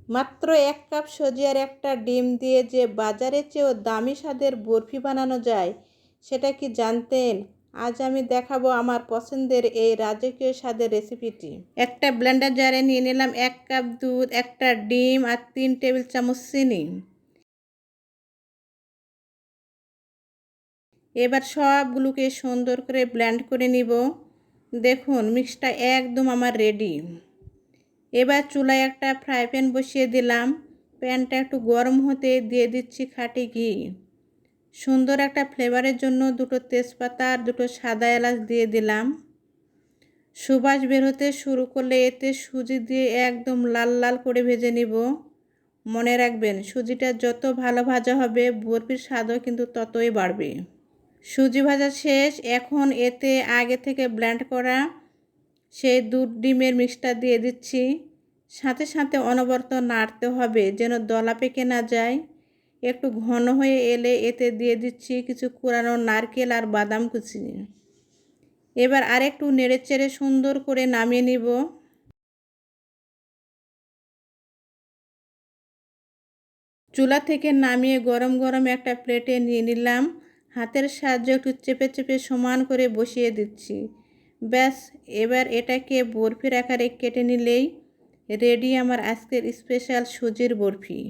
মাত্র 1 কাপ সুজি আর একটা ডিম দিয়ে যে বাজারের চেয়েও দামি স্বাদের বরফি বানানো যায়, সেটা কি জানতেন? আজ আমি দেখাবো আমার পছন্দের এই রাজকীয় স্বাদের রেসিপিটি। একটা ব্লেন্ডার জারে নিয়ে নিলাম 1 কাপ দুধ, একটা ডিম আর 3 টেবিল চামচ চিনি। এবার সবগুলোকে সুন্দর করে ব্লেন্ড করে নিব। দেখুন মিক্সটা একদম আমার রেডি। এবার চুলায় একটা ফ্রাই প্যান বসিয়ে দিলাম। প্যানটা একটু গরম হতে দিয়ে দিচ্ছি খাঁটি ঘি। সুন্দর একটা ফ্লেভারের জন্য 2টো তেজপাতা আর 2টো সাদা এলাচ দিয়ে দিলাম। সুবাস বের হতে শুরু করলে এতে সুজি দিয়ে একদম লাল লাল করে ভেজে নিব। মনে রাখবেন, সুজিটা যত ভালো ভাজা হবে বরফির স্বাদও কিন্তু ততই বাড়বে। সুজি ভাজা শেষ। এখন এতে আগে থেকে ব্লেন্ড করা সেই দুধ ডিমের মিক্সটা দিয়ে দিচ্ছি। সাথে সাথে অনবরত নাড়তে হবে যেন দলা পেকে না যায়। একটু ঘন হয়ে এলে এতে দিয়ে দিচ্ছি কিছু কোরানো নারকেল আর বাদাম কুচি। এবার আরেকটু নেড়েচেড়ে সুন্দর করে নামিয়ে নিব। চুলা থেকে নামিয়ে গরম গরম একটা প্লেটে নিয়ে নিলাম। হাতের সাহায্যে একটু চেপে চেপে সমান করে বসিয়ে দিচ্ছি। ব্যাস, এবার এটাকে বরফির আকারে কেটে নিলেই রেডি আমার আজকের স্পেশাল সুজির বরফি।